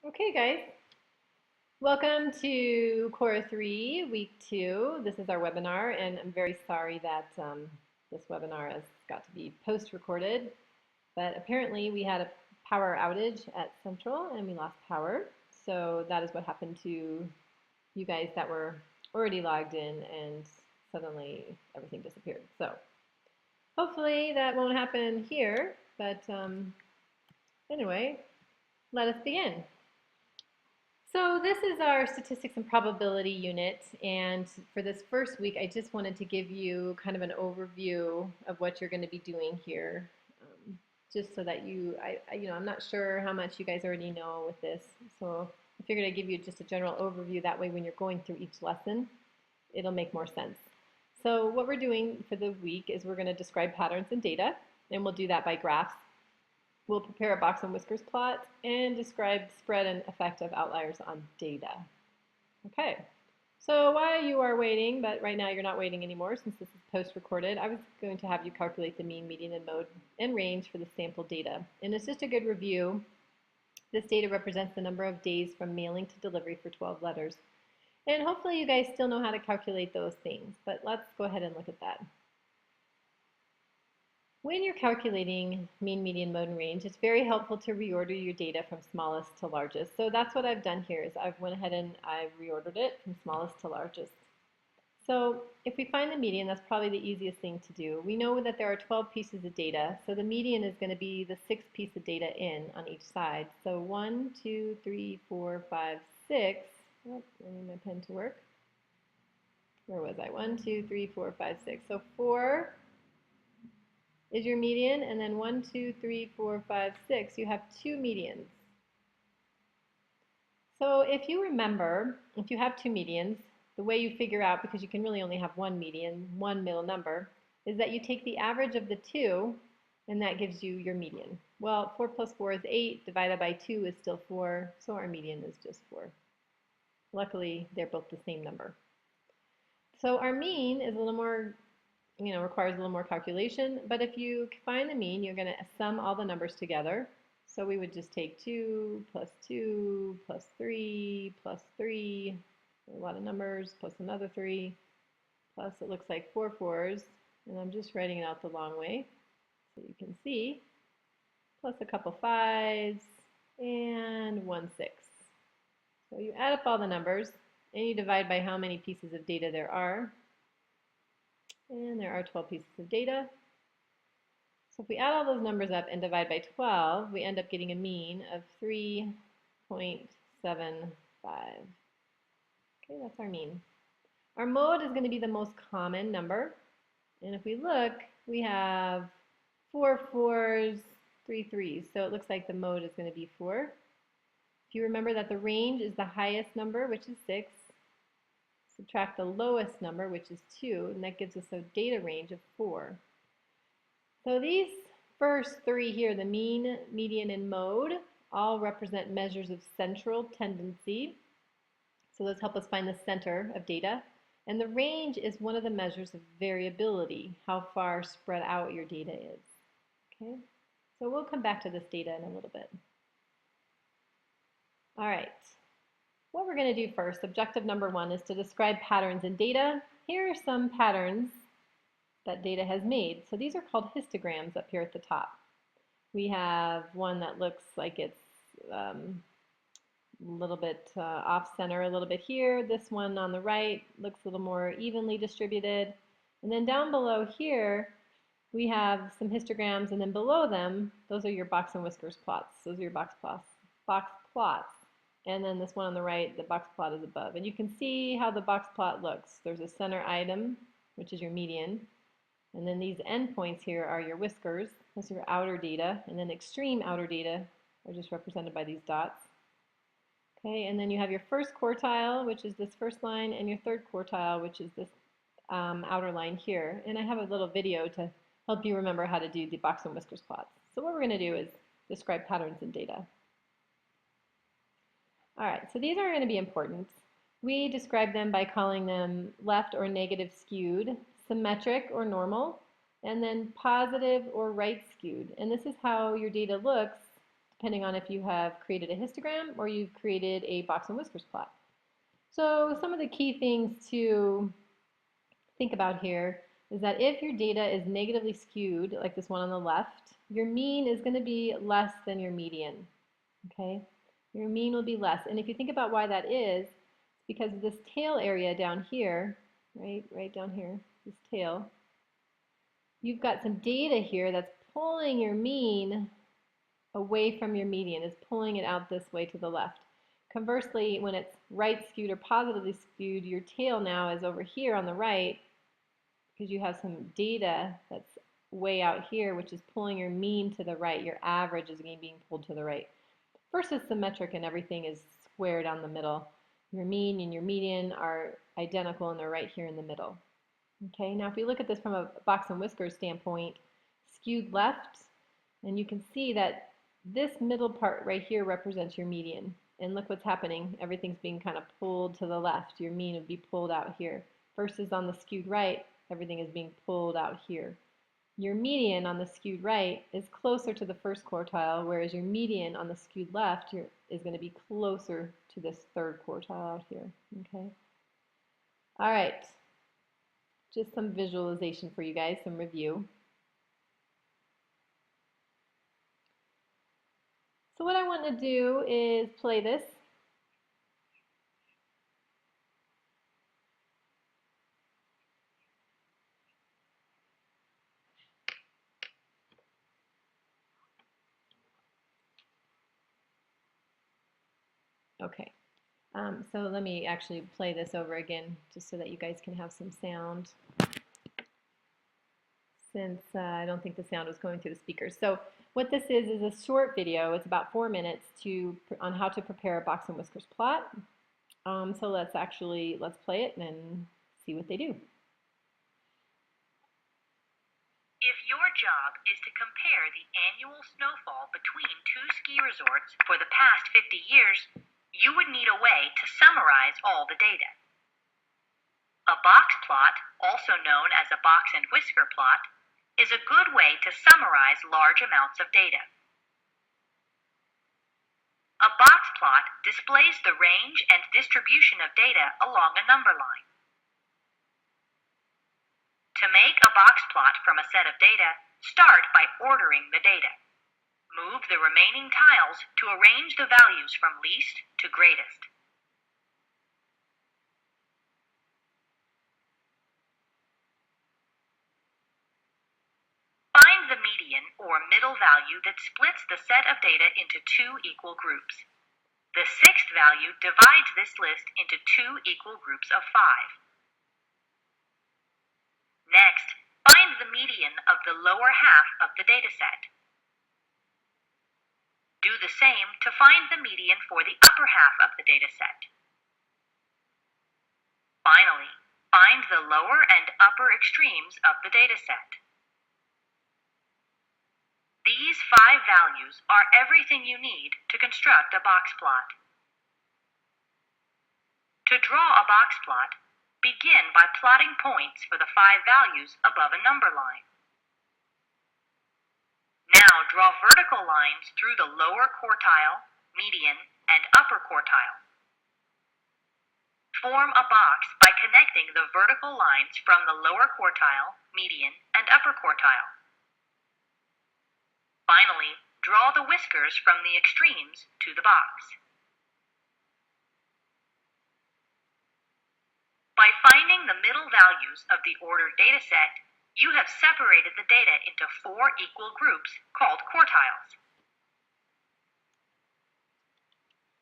Okay, guys, welcome to Core 3, Week 2. This is our webinar, and I'm very sorry that this webinar has got to be post-recorded, but apparently we had a power outage at Central and we lost power. So that is what happened to you guys that were already logged in and suddenly everything disappeared. So hopefully that won't happen here, but anyway, let us begin. So this is our statistics and probability unit, and for this first week I just wanted to give you kind of an overview of what you're going to be doing here, just so that I'm not sure how much you guys already know with this, so I figured I'd give you just a general overview. That way when you're going through each lesson it'll make more sense. So what we're doing for the week is we're going to describe patterns and data, and we'll do that by graphs. We'll prepare a box and whiskers plot and describe spread and effect of outliers on data. Okay, so while you are waiting, but right now you're not waiting anymore since this is post-recorded, I was going to have you calculate the mean, median, and mode and range for the sample data. And it's just a good review. This data represents the number of days from mailing to delivery for 12 letters. And hopefully you guys still know how to calculate those things, but let's go ahead and look at that. When you're calculating mean, median, mode, and range, it's very helpful to reorder your data from smallest to largest. So that's what I've done here is I've went ahead and I've reordered it from smallest to largest. So if we find the median, that's probably the easiest thing to do. We know that there are 12 pieces of data, so the median is going to be the 6th piece of data in on each side. So 1, 2, 3, 4, 5, 6. Oh, I need my pen to work. Where was I? 1, 2, 3, 4, 5, 6. So 4 is your median, and then 1, 2, 3, 4, 5, 6. You have 2 medians. So if you remember, if you have 2 medians, the way you figure out, because you can really only have one median, one middle number, is that you take the average of the 2, and that gives you your median. Well, 4 plus 4 is 8, divided by 2 is still 4, so our median is just 4. Luckily, they're both the same number. So our mean is a little more, requires a little more calculation, but if you find the mean, you're going to sum all the numbers together. So we would just take 2 plus 2 plus 3 plus 3, a lot of numbers, plus another 3, plus it looks like 4 fours, and I'm just writing it out the long way so you can see, plus a couple 5s, and 1 6. So you add up all the numbers, and you divide by how many pieces of data there are. And there are 12 pieces of data. So if we add all those numbers up and divide by 12, we end up getting a mean of 3.75. Okay, that's our mean. Our mode is going to be the most common number. And if we look, we have 4 4s, 3 3s. So it looks like the mode is going to be 4. If you remember that the range is the highest number, which is 6, subtract the lowest number, which is 2, and that gives us a data range of 4. So these first 3 here, the mean, median, and mode, all represent measures of central tendency. So those help us find the center of data. And the range is one of the measures of variability, how far spread out your data is. Okay, so we'll come back to this data in a little bit. All right, what we're going to do first, objective number 1, is to describe patterns in data. Here are some patterns that data has made. So these are called histograms up here at the top. We have one that looks like it's a little bit off center a little bit here. This one on the right looks a little more evenly distributed. And then down below here, we have some histograms, and then below them, those are your box and whiskers plots. Those are your box plots. And then this one on the right, the box plot is above. And you can see how the box plot looks. There's a center item, which is your median. And then these endpoints here are your whiskers. Those are your outer data. And then extreme outer data are just represented by these dots. Okay, and then you have your first quartile, which is this first line, and your third quartile, which is this outer line here. And I have a little video to help you remember how to do the box and whiskers plots. So what we're going to do is describe patterns in data. All right, so these are going to be important. We describe them by calling them left or negative skewed, symmetric or normal, and then positive or right skewed. And this is how your data looks depending on if you have created a histogram or you've created a box and whiskers plot. So some of the key things to think about here is that if your data is negatively skewed, like this one on the left, your mean is going to be less than your median. Okay? Your mean will be less. And if you think about why that is, it's because of this tail area down here, right down here, this tail, you've got some data here that's pulling your mean away from your median, is pulling it out this way to the left. Conversely, when it's right skewed or positively skewed, your tail now is over here on the right because you have some data that's way out here, which is pulling your mean to the right. Your average is being pulled to the right. Versus symmetric and everything is square down the middle. Your mean and your median are identical and they're right here in the middle. Okay, now if we look at this from a box and whiskers standpoint, skewed left, and you can see that this middle part right here represents your median. And look what's happening. Everything's being kind of pulled to the left. Your mean would be pulled out here. Versus on the skewed right, everything is being pulled out here. Your median on the skewed right is closer to the first quartile, whereas your median on the skewed left is going to be closer to this third quartile out here. Okay. All right. Just some visualization for you guys, some review. So what I want to do is play this. Okay. So let me actually play this over again just so that you guys can have some sound, since I don't think the sound was going through the speakers. So what this is a short video. It's about 4 minutes on how to prepare a box and whiskers plot. So let's play it and see what they do. If your job is to compare the annual snowfall between two ski resorts for the past 50 years, you would need a way to summarize all the data. A box plot, also known as a box and whisker plot, is a good way to summarize large amounts of data. A box plot displays the range and distribution of data along a number line. To make a box plot from a set of data, start by ordering the data. Move the remaining tiles to arrange the values from least to greatest. Find the median or middle value that splits the set of data into two equal groups. The sixth value divides this list into two equal groups of 5. Next, find the median of the lower half of the dataset. Do the same to find the median for the upper half of the dataset. Finally, find the lower and upper extremes of the dataset. These 5 values are everything you need to construct a box plot. To draw a box plot, begin by plotting points for the 5 values above a number line. Now draw vertical lines through the lower quartile, median, and upper quartile. Form a box by connecting the vertical lines from the lower quartile, median, and upper quartile. Finally, draw the whiskers from the extremes to the box. By finding the middle values of the ordered dataset, you have separated the data into 4 equal groups called quartiles.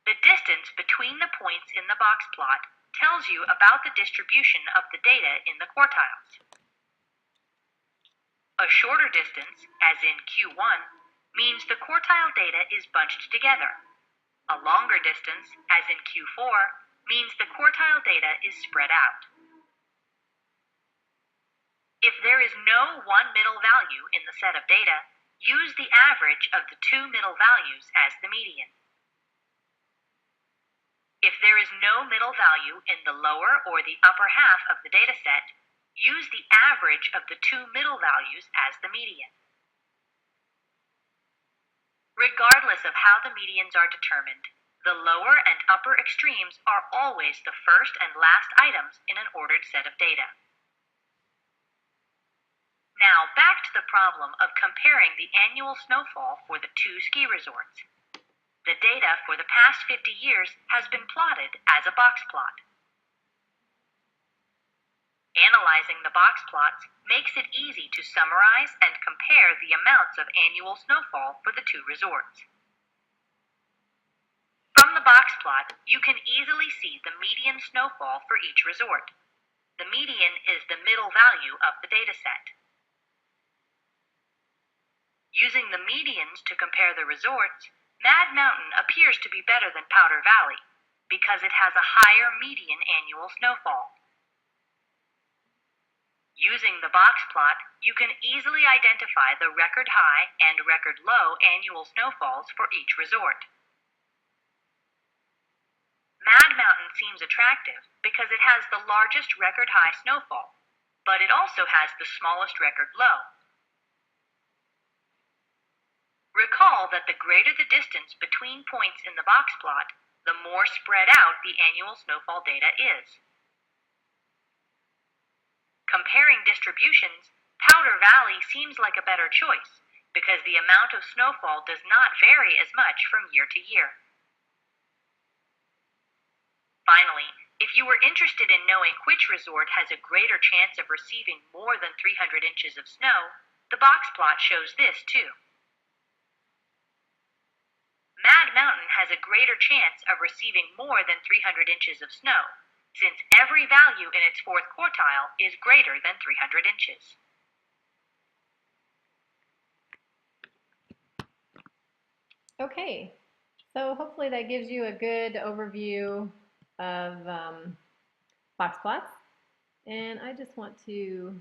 The distance between the points in the box plot tells you about the distribution of the data in the quartiles. A shorter distance, as in Q1, means the quartile data is bunched together. A longer distance, as in Q4, means the quartile data is spread out. If there is no one middle value in the set of data, use the average of the 2 middle values as the median. If there is no middle value in the lower or the upper half of the dataset, use the average of the 2 middle values as the median. Regardless Regardless of how the medians are determined, the lower and upper extremes are always the first and last items in an ordered set of data. Now back to the problem of comparing the annual snowfall for the two ski resorts. The data for the past 50 years has been plotted as a box plot. Analyzing the box plots makes it easy to summarize and compare the amounts of annual snowfall for the two resorts. From the box plot, you can easily see the median snowfall for each resort. The median is the middle value of the dataset. Using the medians to compare the resorts, Mad Mountain appears to be better than Powder Valley because it has a higher median annual snowfall. Using the box plot, you can easily identify the record high and record low annual snowfalls for each resort. Mad Mountain seems attractive because it has the largest record high snowfall, but it also has the smallest record low. Recall that the greater the distance between points in the box plot, the more spread out the annual snowfall data is. Comparing distributions, Powder Valley seems like a better choice because the amount of snowfall does not vary as much from year to year. Finally, if you were interested in knowing which resort has a greater chance of receiving more than 300 inches of snow, the box plot shows this too. Mad Mountain has a greater chance of receiving more than 300 inches of snow, since every value in its fourth quartile is greater than 300 inches. Okay, so hopefully that gives you a good overview of box plots. And I just want to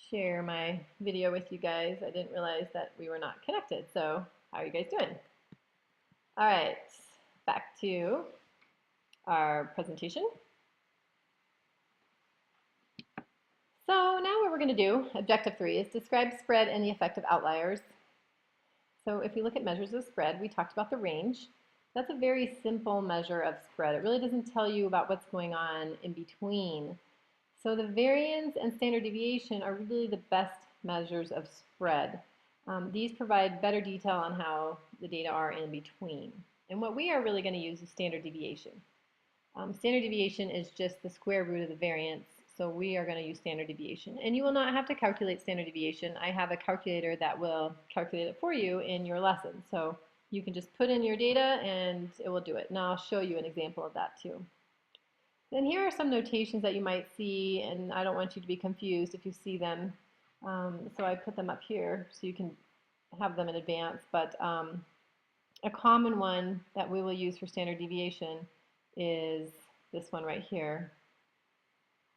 share my video with you guys. I didn't realize that we were not connected, so how are you guys doing? All right, back to our presentation. So now what we're going to do, objective 3, is describe spread and the effect of outliers. So if we look at measures of spread, we talked about the range. That's a very simple measure of spread. It really doesn't tell you about what's going on in between. So the variance and standard deviation are really the best measures of spread. These provide better detail on how the data are in between. And what we are really going to use is standard deviation. Standard deviation is just the square root of the variance, so we are going to use standard deviation. And you will not have to calculate standard deviation. I have a calculator that will calculate it for you in your lesson. So you can just put in your data and it will do it. And I'll show you an example of that too. Then here are some notations that you might see, and I don't want you to be confused if you see them. So I put them up here so you can have them in advance. But a common one that we will use for standard deviation is this one right here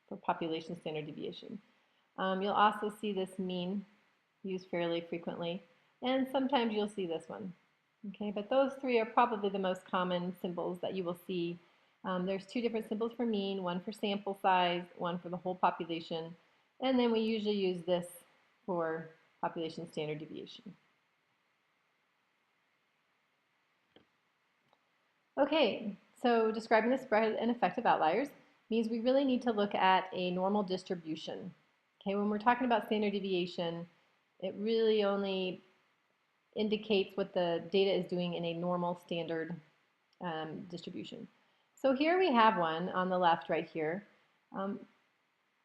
for population standard deviation. You'll also see this mean used fairly frequently, and sometimes you'll see this one. Okay, but those three are probably the most common symbols that you will see. There's two different symbols for mean, one for sample size, one for the whole population, and then we usually use this for population standard deviation. Okay, so describing the spread and effect of outliers means we really need to look at a normal distribution. Okay, when we're talking about standard deviation, it really only indicates what the data is doing in a normal standard distribution. So here we have one on the left right here.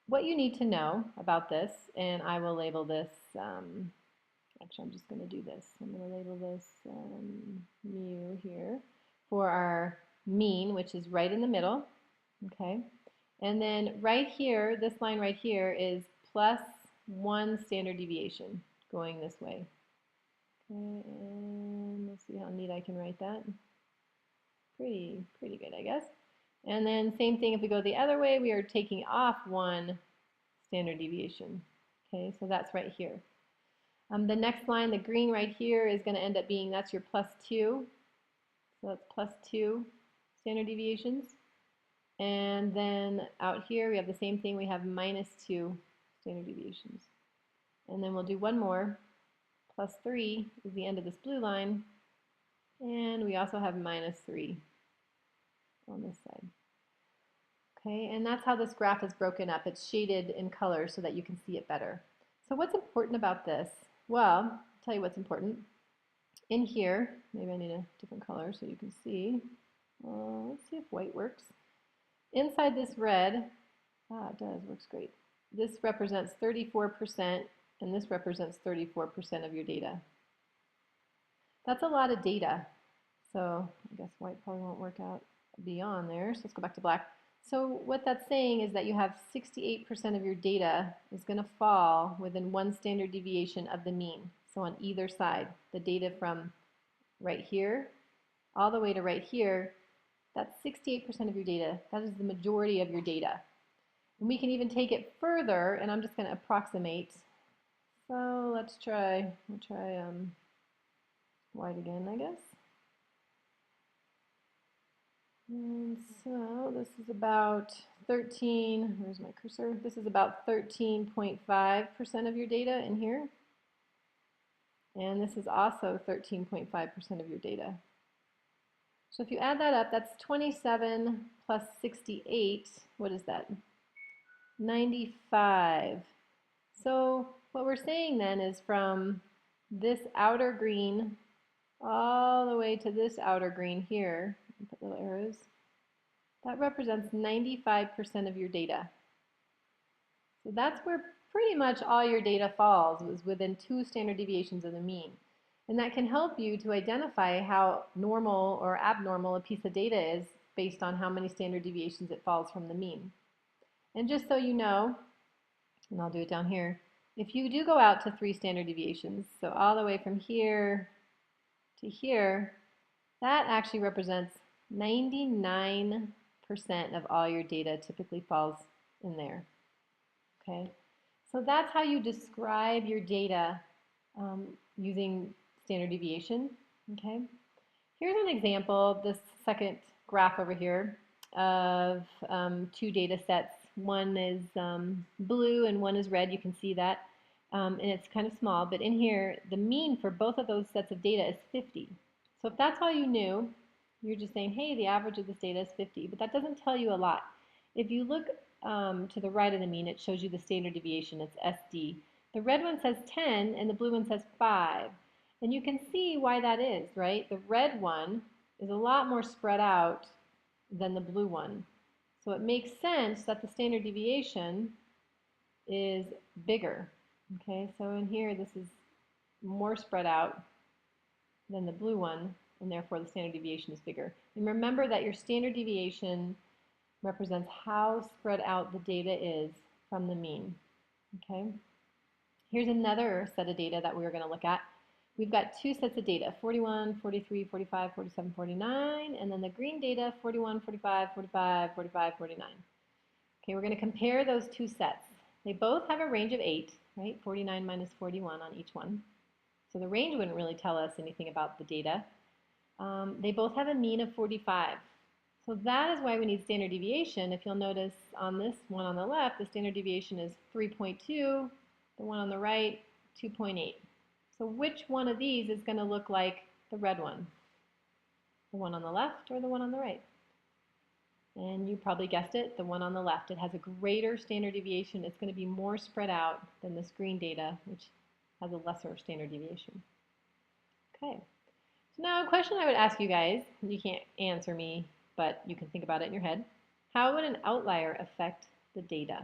What you need to know about this, and I will label this, actually I'm just going to do this. I'm going to label this mu here for our mean, which is right in the middle. Okay, and then right here, this line right here is plus 1 standard deviation going this way. Okay, and let's see how neat I can write that. Pretty good, I guess. And then same thing if we go the other way, we are taking off 1 standard deviation. Okay, so that's right here. The next line, the green right here, is going to end up being, that's your plus 2. So that's plus 2 standard deviations. And then out here we have the same thing, we have minus 2 standard deviations. And then we'll do one more. Plus 3 is the end of this blue line. And we also have -3 on this side. Okay, and that's how this graph is broken up. It's shaded in color so that you can see it better. So what's important about this? Well, I'll tell you what's important. In here, maybe I need a different color so you can see. Let's see if white works. Inside this red, it does, works great. This represents 34%, and this represents 34% of your data. That's a lot of data. So I guess white probably won't work out beyond there. So let's go back to black. So what that's saying is that you have 68% of your data is going to fall within 1 standard deviation of the mean. So on either side, the data from right here all the way to right here, that's 68% of your data. That is the majority of your data. And we can even take it further, and I'm just going to approximate. So let's try, white again, I guess. And so this is about 13, where's my cursor? This is about 13.5% of your data in here. And this is also 13.5% of your data. So if you add that up, that's 27 plus 68. What is that? 95. So what we're saying then is from this outer green all the way to this outer green here, put little arrows, that represents 95% of your data. So that's where pretty much all your data falls, was within 2 standard deviations of the mean. And that can help you to identify how normal or abnormal a piece of data is based on how many standard deviations it falls from the mean. And just so you know, and I'll do it down here, if you do go out to 3 standard deviations, so all the way from here to here, that actually represents 99% of all your data typically falls in there. Okay, so that's how you describe your data using standard deviation. Okay, here's an example, this second graph over here, of 2 data sets. One is blue and one is red. You can see that, and it's kind of small, but in here the mean for both of those sets of data is 50. So if that's all you knew, you're just saying, hey, the average of this data is 50, but that doesn't tell you a lot. If you look to the right of the mean, it shows you the standard deviation. It's SD. The red one says 10 and the blue one says 5. And you can see why that is, right? The red one is a lot more spread out than the blue one. So it makes sense that the standard deviation is bigger. Okay, so in here this is more spread out than the blue one, and therefore the standard deviation is bigger. And remember that your standard deviation represents how spread out the data is from the mean. Okay, here's another set of data that we're going to look at. We've got 2 sets of data, 41, 43, 45, 47, 49, and then the green data, 41, 45, 45, 45, 49. Okay, we're going to compare those 2 sets. They both have a range of 8, right? 49 minus 41 on each one. So the range wouldn't really tell us anything about the data. They both have a mean of 45. So that is why we need standard deviation. If you'll notice on this one on the left, the standard deviation is 3.2, the one on the right, 2.8. So which one of these is going to look like the red one? The one on the left or the one on the right? And you probably guessed it, the one on the left. It has a greater standard deviation. It's going to be more spread out than this green data, which has a lesser standard deviation. Okay. So now a question I would ask you guys, you can't answer me, but you can think about it in your head. How would an outlier affect the data?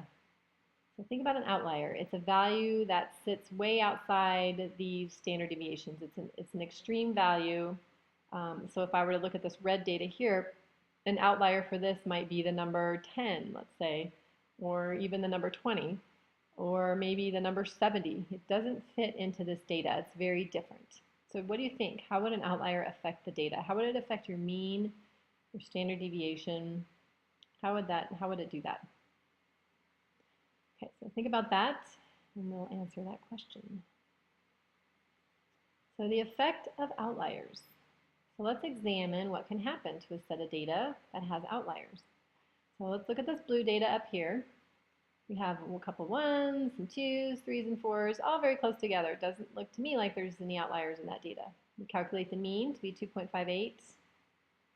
So think about an outlier. It's a value that sits way outside these standard deviations. It's an extreme value. So if I were to look at this red data here, an outlier for this might be the number 10, let's say, or even the number 20, or maybe the number 70. It doesn't fit into this data. It's very different. So what do you think? How would an outlier affect the data? How would it affect your mean, your standard deviation? How would it do that? Okay, so think about that, and we'll answer that question. So the effect of outliers. So let's examine what can happen to a set of data that has outliers. So let's look at this blue data up here. We have a couple 1s, some 2s, 3s, and 4s, all very close together. It doesn't look to me like there's any outliers in that data. We calculate the mean to be 2.58.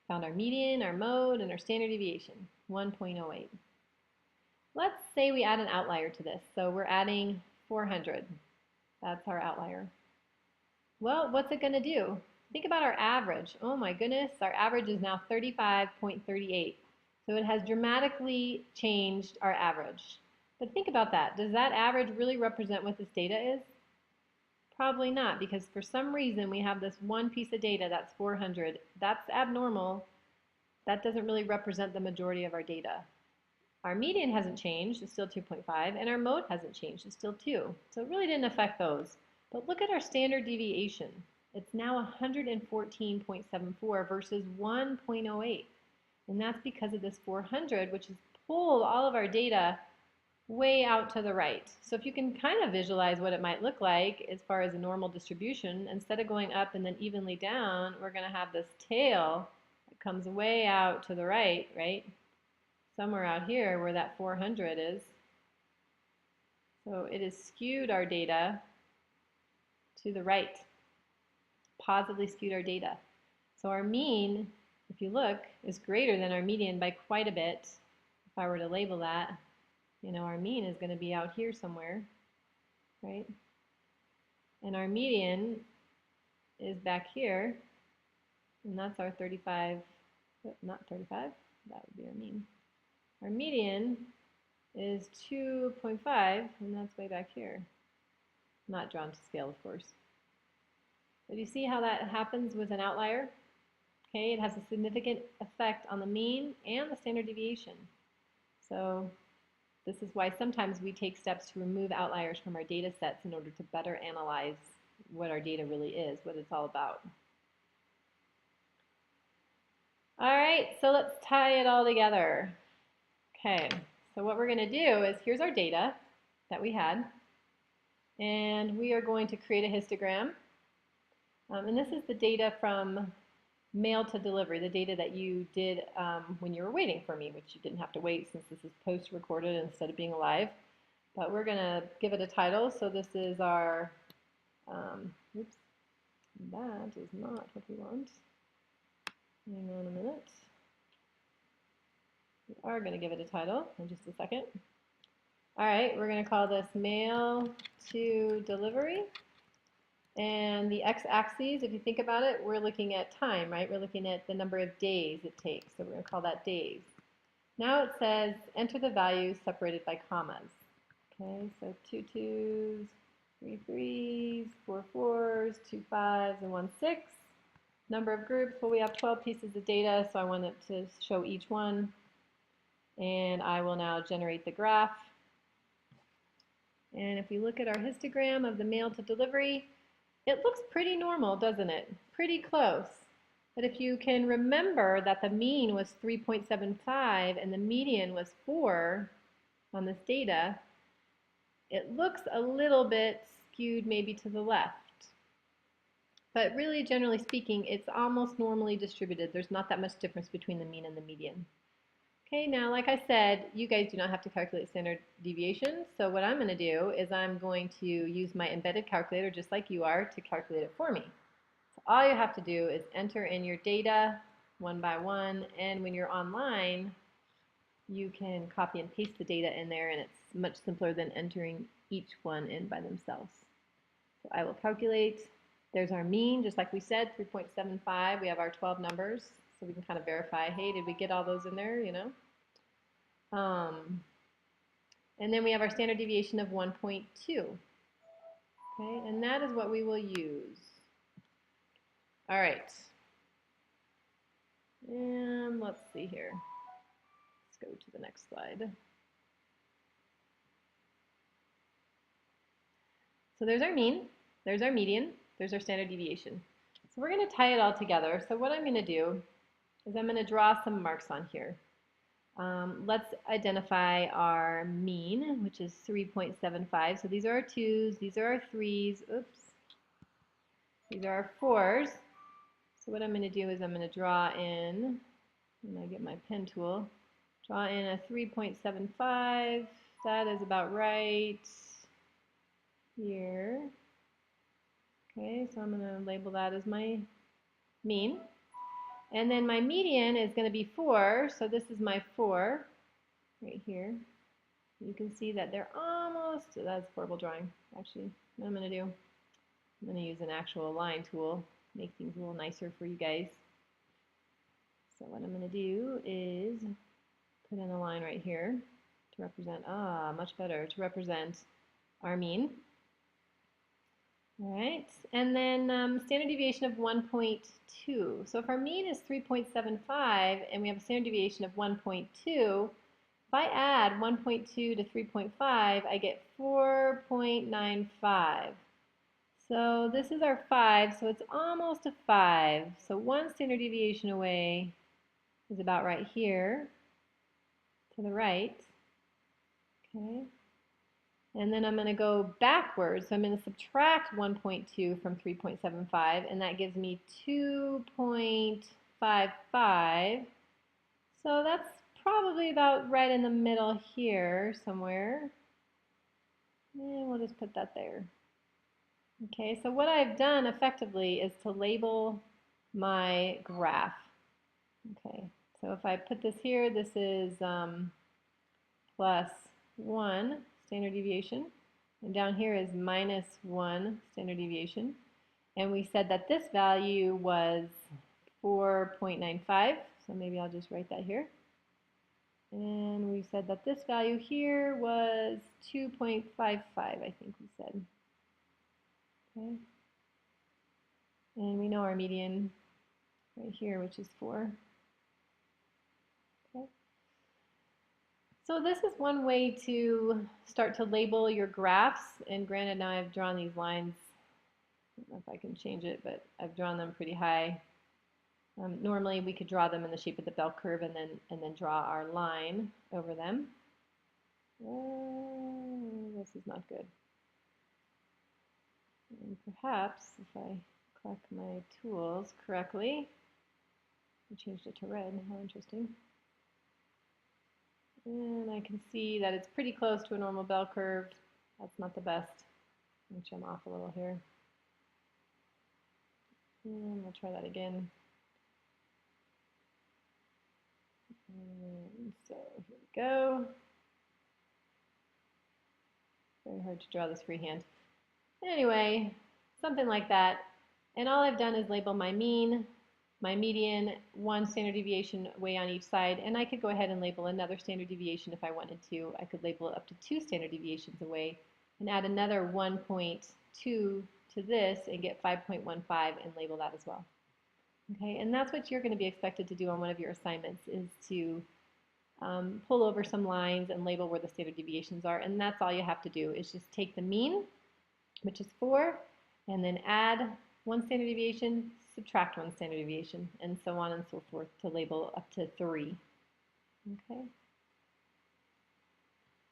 Found our median, our mode, and our standard deviation, 1.08. Let's say we add an outlier to this. So we're adding 400. That's our outlier. Well, what's it going to do? Think about our average. Oh my goodness, our average is now 35.38. So it has dramatically changed our average. But think about that. Does that average really represent what this data is? Probably not, because for some reason we have this one piece of data that's 400. That's abnormal. That doesn't really represent the majority of our data. Our median hasn't changed, it's still 2.5, and our mode hasn't changed, it's still 2. So it really didn't affect those. But look at our standard deviation. It's now 114.74 versus 1.08. And that's because of this 400, which has pulled all of our data way out to the right. So if you can kind of visualize what it might look like as far as a normal distribution, instead of going up and then evenly down, we're going to have this tail that comes way out to the right, right? Somewhere out here where that 400 is. So it has skewed our data to the right, positively skewed our data. So our mean, if you look, is greater than our median by quite a bit. If I were to label that, you know, our mean is going to be out here somewhere, right? And our median is back here, and that's our 35, not 35, that would be our mean. Our median is 2.5, and that's way back here. Not drawn to scale, of course. But you see how that happens with an outlier? Okay, it has a significant effect on the mean and the standard deviation. So this is why sometimes we take steps to remove outliers from our data sets in order to better analyze what our data really is, what it's all about. All right, so let's tie it all together. Okay, so what we're going to do is, here's our data that we had, and we are going to create a histogram. And this is the data from mail to delivery, the data that you did when you were waiting for me, which you didn't have to wait since this is post-recorded instead of being live. But we're going to give it a title. So this is our, oops, that is not what we want. Hang on a minute. We are going to give it a title in just a second. All right, we're going to call this mail to delivery. And the x-axis, if you think about it, we're looking at time, right? We're looking at the number of days it takes, so we're going to call that days. Now it says enter the values separated by commas. Okay, so 2 2s, 3 3s, 4 4s, 2 5s, and 1 6. Number of groups, well, we have 12 pieces of data, so I want it to show each one. And I will now generate the graph. And if we look at our histogram of the mail to delivery, it looks pretty normal, doesn't it? Pretty close. But if you can remember that the mean was 3.75 and the median was 4 on this data, it looks a little bit skewed maybe to the left. But really, generally speaking, it's almost normally distributed. There's not that much difference between the mean and the median. Okay, now like I said, you guys do not have to calculate standard deviation. So what I'm going to do is I'm going to use my embedded calculator, just like you are, to calculate it for me. So all you have to do is enter in your data one by one, and when you're online, you can copy and paste the data in there, and it's much simpler than entering each one in by themselves. So I will calculate. There's our mean, just like we said, 3.75. We have our 12 numbers, so we can kind of verify, hey, did we get all those in there, you know? And then we have our standard deviation of 1.2. Okay, and that is what we will use. All right. And let's see here. Let's go to the next slide. So there's our mean, there's our median, there's our standard deviation. So we're going to tie it all together. So what I'm going to do is I'm going to draw some marks on here. Let's identify our mean, which is 3.75. So these are our 2s, these are our 3s, oops. These are our 4s. So what I'm going to do is I'm going to draw in, when I get my pen tool, draw in a 3.75. That is about right here. Okay, so I'm going to label that as my mean. And then my median is going to be 4, so this is my 4 right here. You can see that they're almost, that's horrible drawing, actually. What I'm going to do, I'm going to use an actual line tool, make things a little nicer for you guys. So what I'm going to do is put in a line right here to represent, much better, to represent our mean. All right, and then standard deviation of 1.2. So if our mean is 3.75 and we have a standard deviation of 1.2, if I add 1.2 to 3.5, I get 4.95. So this is our 5, so it's almost a 5. So one standard deviation away is about right here to the right. Okay. And then I'm going to go backwards. So I'm going to subtract 1.2 from 3.75, and that gives me 2.55. So that's probably about right in the middle here somewhere. And we'll just put that there. Okay, so what I've done effectively is to label my graph. Okay, so if I put this here, this is plus 1 standard deviation, and down here is minus 1 standard deviation. And we said that this value was 4.95, so maybe I'll just write that here. And we said that this value here was 2.55, I think we said. Okay. And we know our median right here, which is 4. Okay. So this is one way to start to label your graphs. And granted, now I've drawn these lines. I don't know if I can change it, but I've drawn them pretty high. Normally, we could draw them in the shape of the bell curve and then draw our line over them. This is not good. And perhaps if I click my tools correctly, I changed it to red. How interesting. And I can see that it's pretty close to a normal bell curve. That's not the best. Let me trim off a little here. And we'll try that again. And so here we go. Very hard to draw this freehand. Anyway, something like that. And all I've done is label my mean, my median, 1 standard deviation away on each side, and I could go ahead and label another standard deviation if I wanted to. I could label it up to 2 standard deviations away and add another 1.2 to this and get 5.15 and label that as well. Okay, and that's what you're going to be expected to do on one of your assignments, is to pull over some lines and label where the standard deviations are, and that's all you have to do is just take the mean, which is 4, and then add 1 standard deviation, subtract 1 standard deviation, and so on and so forth to label up to 3. Okay.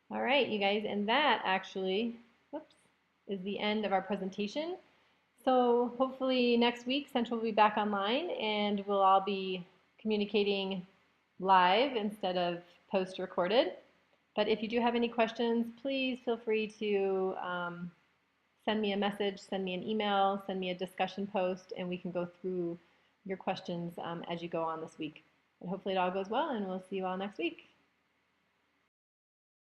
All right, you guys, and that actually, whoops, is the end of our presentation. So hopefully next week Central will be back online and we'll all be communicating live instead of post-recorded. But if you do have any questions, please feel free to send me a message, send me an email, send me a discussion post, and we can go through your questions as you go on this week. But hopefully it all goes well, and we'll see you all next week.